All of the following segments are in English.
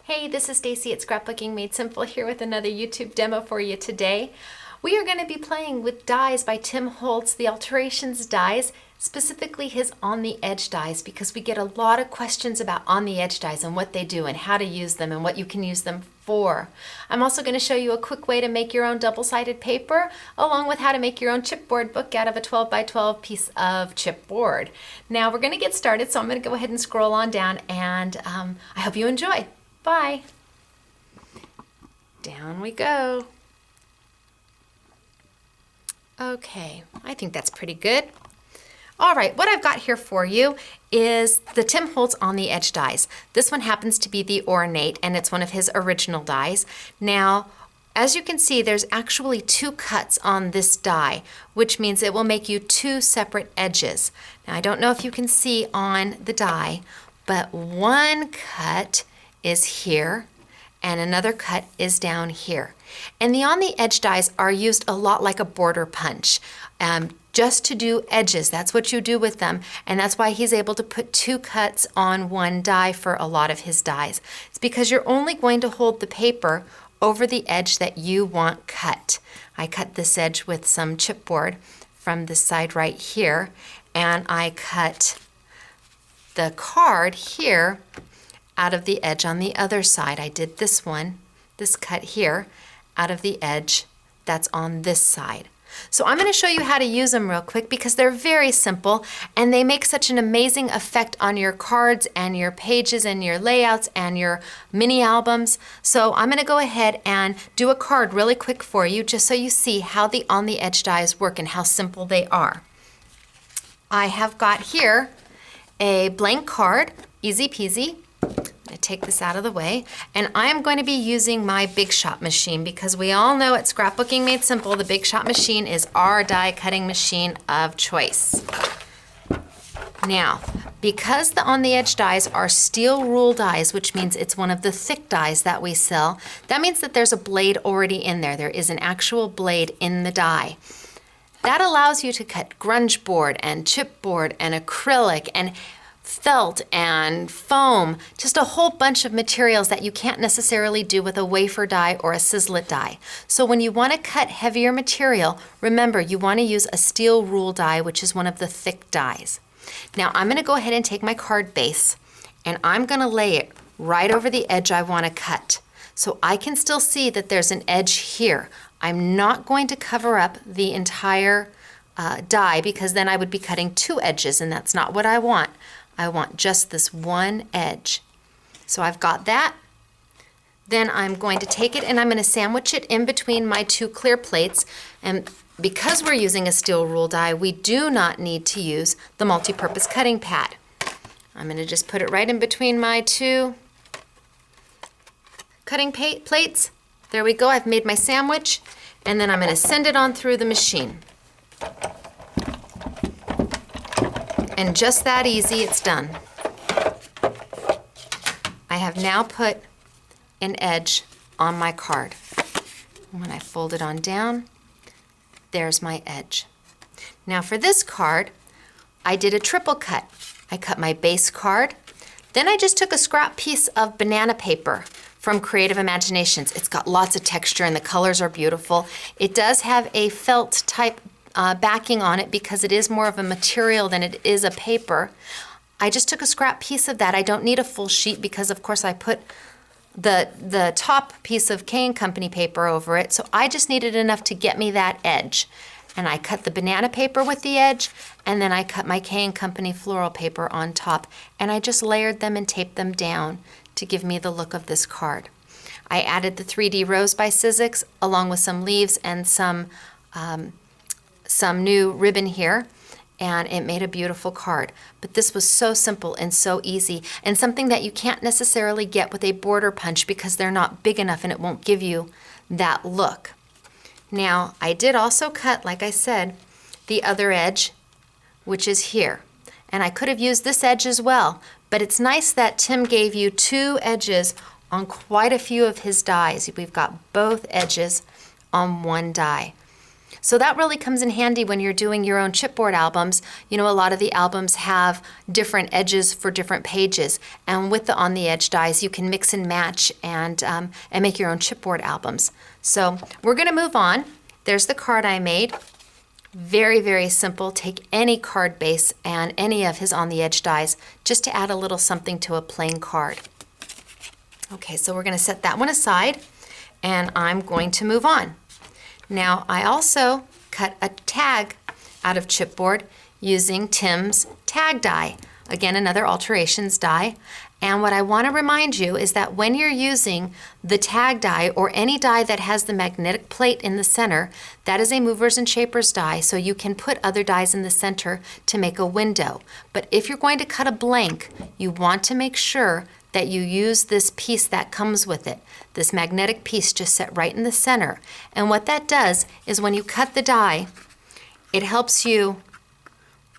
Hey, this is Stacy at Scrapbooking Made Simple here with another YouTube demo for you today. We are going to be playing with dies by Tim Holtz, the Alterations dies, specifically his On the Edge dies, because we get a lot of questions about On the Edge dies and what they do and how to use them and what you can use them for. I'm also going to show you a quick way to make your own double-sided paper, along with how to make your own chipboard book out of a 12 by 12 piece of chipboard. Now we're going to get started, so I'm going to go ahead and scroll on down, and I hope you enjoy. Bye. Down we go. Okay, I think that's pretty good. All right, what I've got here for you is the Tim Holtz On the Edge dies. This one happens to be the Ornate, and it's one of his original dies. Now, as you can see, there's actually two cuts on this die, which means it will make you two separate edges. Now, I don't know if you can see on the die, but one cut is here and another cut is down here. And the On the Edge dies are used a lot like a border punch, just to do edges. That's what you do with them, and that's why he's able to put two cuts on one die for a lot of his dies. It's because you're only going to hold the paper over the edge that you want cut. I cut this edge with some chipboard from this side right here, and I cut the card here out of the edge on the other side. I did this one, this cut here, out of the edge that's on this side. So I'm going to show you how to use them real quick because they're very simple and they make such an amazing effect on your cards and your pages and your layouts and your mini albums. So I'm going to go ahead and do a card really quick for you just so you see how the On the Edge dies work and how simple they are. I have got here a blank card, easy peasy. I take this out of the way, and I am going to be using my Big Shot machine because we all know at Scrapbooking Made Simple, the Big Shot machine is our die cutting machine of choice. Now, because the On the Edge dies are steel rule dies, which means it's one of the thick dies that we sell, that means that there's a blade already in there. There is an actual blade in the die. That allows you to cut grunge board and chipboard and acrylic and felt and foam, just a whole bunch of materials that you can't necessarily do with a wafer die or a Sizzix die. So when you want to cut heavier material, remember you want to use a steel rule die, which is one of the thick dies. Now I'm going to go ahead and take my card base and I'm going to lay it right over the edge I want to cut. So I can still see that there's an edge here. I'm not going to cover up the entire die because then I would be cutting two edges and that's not what I want. I want just this one edge. So I've got that. Then I'm going to take it and I'm going to sandwich it in between my two clear plates. And because we're using a steel rule die, we do not need to use the multi-purpose cutting pad. I'm going to just put it right in between my two cutting plates. There we go. I've made my sandwich. And then I'm going to send it on through the machine. And just that easy, it's done. I have now put an edge on my card. When I fold it on down, there's my edge. Now for this card, I did a triple cut. I cut my base card, then I just took a scrap piece of banana paper from Creative Imaginations. It's got lots of texture and the colors are beautiful. It does have a felt type backing on it because it is more of a material than it is a paper. I just took a scrap piece of that. I don't need a full sheet because of course I put the top piece of K & Company paper over it, so I just needed enough to get me that edge. And I cut the banana paper with the edge, and then I cut my K & Company floral paper on top, and I just layered them and taped them down to give me the look of this card. I added the 3D Rose by Sizzix along with some leaves and some new ribbon here, and it made a beautiful card. But this was so simple and so easy, and something that you can't necessarily get with a border punch because they're not big enough and it won't give you that look. Now, I did also cut, like I said, the other edge, which is here. And I could have used this edge as well, but it's nice that Tim gave you two edges on quite a few of his dies. We've got both edges on one die. So that really comes in handy when you're doing your own chipboard albums. You know, a lot of the albums have different edges for different pages, and with the On the Edge dies, you can mix and match and make your own chipboard albums. So we're going to move on. There's the card I made. Very, very simple. Take any card base and any of his On the Edge dies just to add a little something to a plain card. Okay, so we're going to set that one aside, and I'm going to move on. Now, I also cut a tag out of chipboard using Tim's tag die. Again, another Alterations die. And what I want to remind you is that when you're using the tag die or any die that has the magnetic plate in the center, that is a movers and shapers die, so you can put other dies in the center to make a window. But if you're going to cut a blank, you want to make sure that you use this piece that comes with it, this magnetic piece just set right in the center. And what that does is when you cut the die, it helps you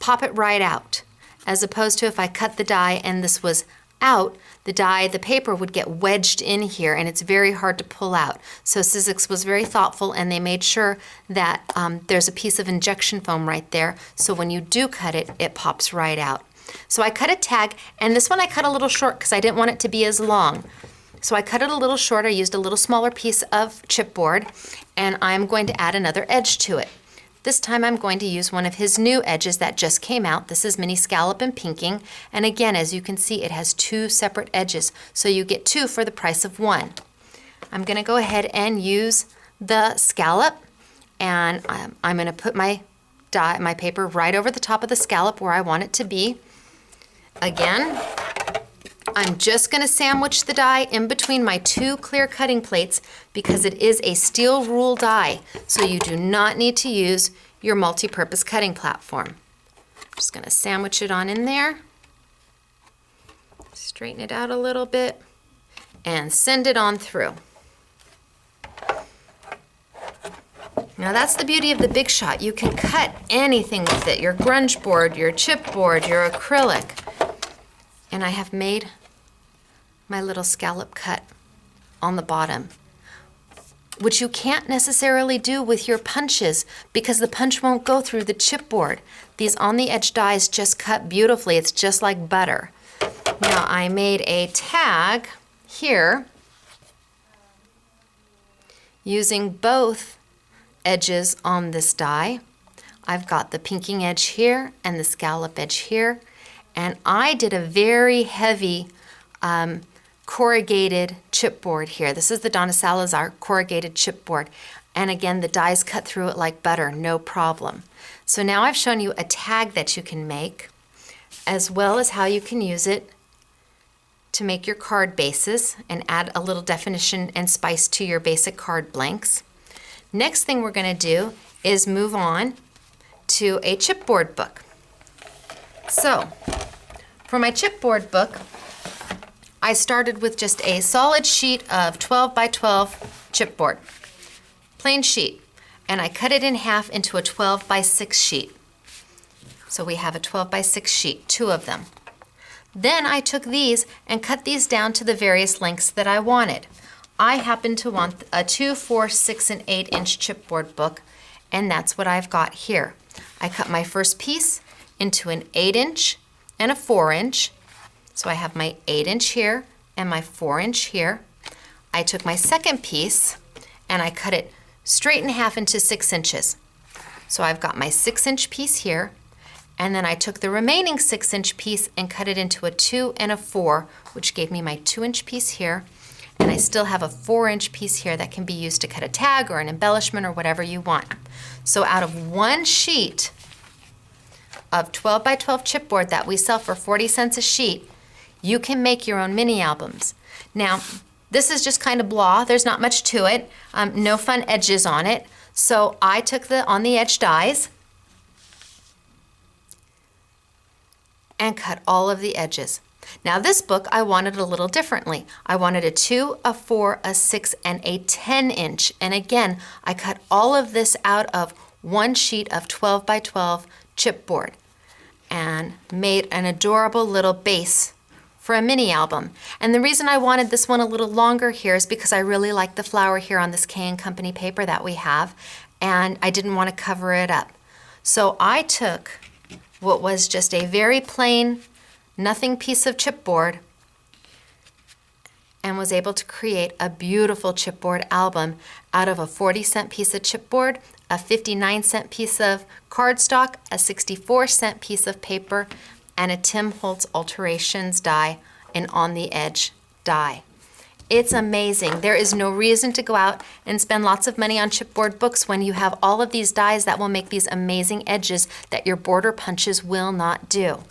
pop it right out, as opposed to if I cut the die and this was out, the paper would get wedged in here and it's very hard to pull out. So Sizzix was very thoughtful and they made sure that there's a piece of injection foam right there, so when you do cut it, it pops right out. So I cut a tag, and this one I cut a little short because I didn't want it to be as long. So I cut it a little short. I used a little smaller piece of chipboard, and I'm going to add another edge to it. This time I'm going to use one of his new edges that just came out. This is Mini Scallop and Pinking, and again, as you can see, it has two separate edges, so you get two for the price of one. I'm going to go ahead and use the scallop, and I'm going to put my paper right over the top of the scallop where I want it to be. Again, I'm just going to sandwich the die in between my two clear cutting plates because it is a steel rule die, so you do not need to use your multi-purpose cutting platform. I'm just going to sandwich it on in there, straighten it out a little bit, and send it on through. Now that's the beauty of the Big Shot. You can cut anything with it, your grunge board, your chipboard, your acrylic. And I have made my little scallop cut on the bottom, which you can't necessarily do with your punches because the punch won't go through the chipboard. These On the Edge dies just cut beautifully. It's just like butter. Now I made a tag here using both edges on this die. I've got the pinking edge here and the scallop edge here, and I did a very heavy corrugated chipboard here. This is the Donna Salazar corrugated chipboard, and again the dies cut through it like butter, no problem. So now I've shown you a tag that you can make, as well as how you can use it to make your card bases and add a little definition and spice to your basic card blanks. Next thing we're going to do is move on to a chipboard book. So, for my chipboard book, I started with just a solid sheet of 12 by 12 chipboard, plain sheet, and I cut it in half into a 12 by 6 sheet. So we have a 12 by 6 sheet, two of them. Then I took these and cut these down to the various lengths that I wanted. I happen to want a 2, 4, 6, and 8 inch chipboard book, and that's what I've got here. I cut my first piece into an 8 inch and a 4 inch. So I have my 8 inch here and my 4 inch here. I took my second piece and I cut it straight in half into 6 inches. So I've got my 6 inch piece here, and then I took the remaining 6 inch piece and cut it into a 2 and a 4, which gave me my 2 inch piece here. And I still have a 4 inch piece here that can be used to cut a tag or an embellishment or whatever you want. So out of one sheet of 12 by 12 chipboard that we sell for 40 cents a sheet, you can make your own mini albums. Now, this is just kind of blah. There's not much to it. No fun edges on it. So I took the On the Edge dies and cut all of the edges. Now this book I wanted a little differently. I wanted a 2, a 4, a 6, and a 10 inch. And again, I cut all of this out of one sheet of 12 by 12 chipboard and made an adorable little base for a mini album. And the reason I wanted this one a little longer here is because I really like the flower here on this K & Company paper that we have. and I didn't want to cover it up. So I took what was just a very plain, nothing piece of chipboard and was able to create a beautiful chipboard album out of a 40-cent piece of chipboard, a 59-cent piece of cardstock, a 64-cent piece of paper, and a Tim Holtz Alterations die, an on-the-edge die. It's amazing. There is no reason to go out and spend lots of money on chipboard books when you have all of these dies that will make these amazing edges that your border punches will not do.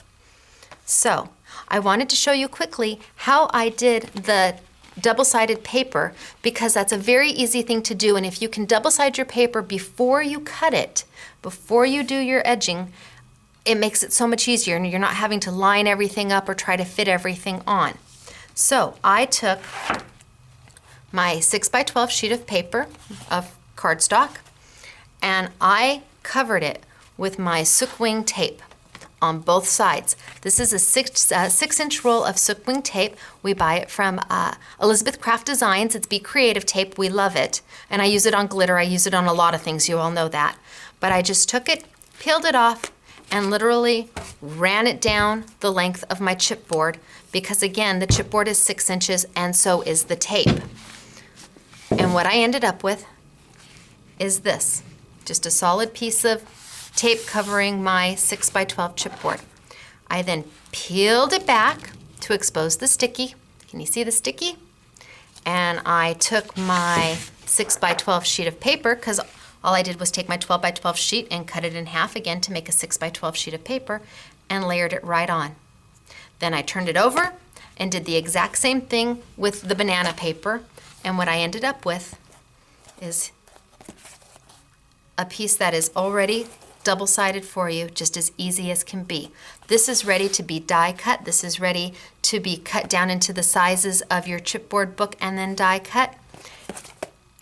So, I wanted to show you quickly how I did the double-sided paper, because that's a very easy thing to do, and if you can double-side your paper before you cut it, before you do your edging, it makes it so much easier and you're not having to line everything up or try to fit everything on. So I took my 6x12 sheet of paper of cardstock and I covered it with my Sook Wing tape on both sides. This is a 6-inch roll of Sook Wing tape. We buy it from Elizabeth Craft Designs. It's Be Creative tape. We love it. And I use it on glitter. I use it on a lot of things. You all know that. But I just took it, peeled it off, and literally ran it down the length of my chipboard, because again, the chipboard is 6 inches and so is the tape. And what I ended up with is this, just a solid piece of tape covering my 6x12 chipboard. I then peeled it back to expose the sticky. Can you see the sticky? And I took my 6x12 sheet of paper, because all I did was take my 12x12 sheet and cut it in half again to make a 6x12 sheet of paper, and layered it right on. Then I turned it over and did the exact same thing with the banana paper, and what I ended up with is a piece that is already double-sided for you, just as easy as can be. This is ready to be die cut. This is ready to be cut down into the sizes of your chipboard book and then die cut.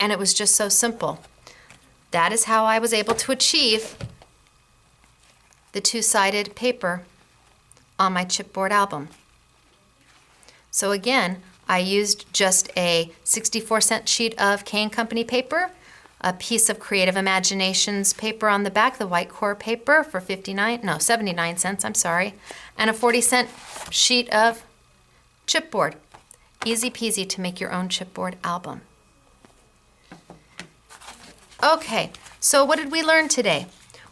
And it was just so simple. That is how I was able to achieve the two-sided paper on my chipboard album. So again, I used just a 64-cent sheet of K & Company paper, a piece of Creative Imaginations paper on the back, the white core paper for 79 cents, I'm sorry, and a 40-cent sheet of chipboard. Easy peasy to make your own chipboard album. Okay, so what did we learn today?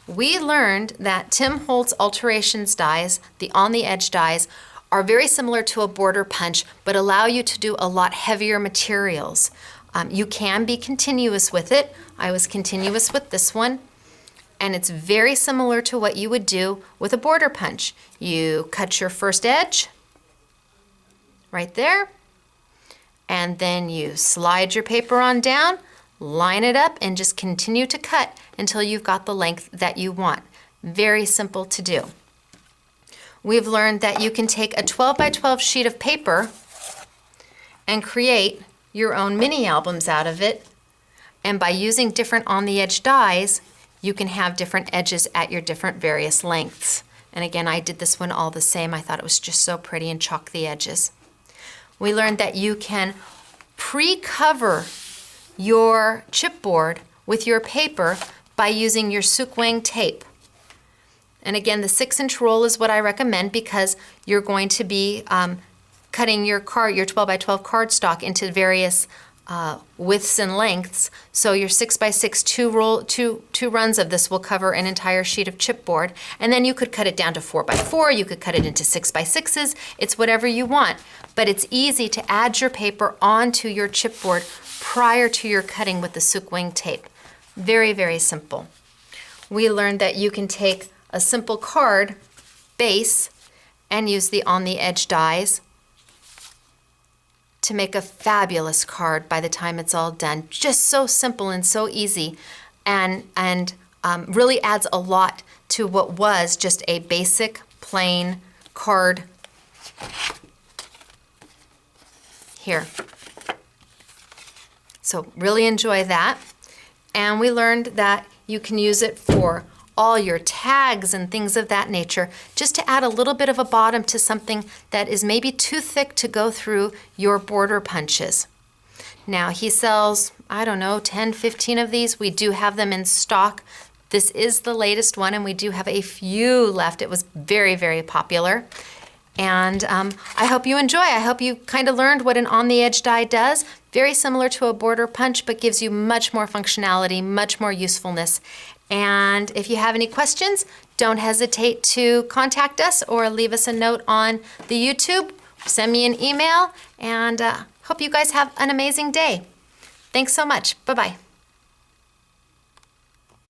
We learned that Tim Holtz Alterations dies, the on-the-edge dies, are very similar to a border punch, but allow you to do a lot heavier materials. You can be continuous with it. I was continuous with this one, and it's very similar to what you would do with a border punch. You cut your first edge right there, and then you slide your paper on down, line it up, and just continue to cut until you've got the length that you want. Very simple to do. We've learned that you can take a 12x12 sheet of paper and create your own mini albums out of it, and by using different on-the-edge dies, you can have different edges at your different various lengths. And again, I did this one all the same. I thought it was just so pretty, and chalk the edges. We learned that you can pre-cover your chipboard with your paper by using your Sook Wing tape. And again, the 6-inch roll is what I recommend, because you're going to be cutting your 12x12 cardstock into various widths and lengths. So your 6x6 two runs of this will cover an entire sheet of chipboard, and then you could cut it down to 4x4. You could cut it into 6x6s. It's whatever you want, but it's easy to add your paper onto your chipboard prior to your cutting with the Sook Wing tape. Very, very simple. We learned that you can take a simple card base and use the on-the-edge dies to make a fabulous card by the time it's all done. Just so simple and so easy, and really adds a lot to what was just a basic plain card here. So really enjoy that. And we learned that you can use it for all your tags and things of that nature, just to add a little bit of a bottom to something that is maybe too thick to go through your border punches. Now he sells, I don't know, 10, 15 of these. We do have them in stock. This is the latest one, and we do have a few left. It was very, very popular. And I hope you enjoy. I hope you kind of learned what an on-the-edge die does. Very similar to a border punch, but gives you much more functionality, much more usefulness. And if you have any questions, don't hesitate to contact us or leave us a note on the YouTube. Send me an email, and hope you guys have an amazing day. Thanks so much. Bye-bye.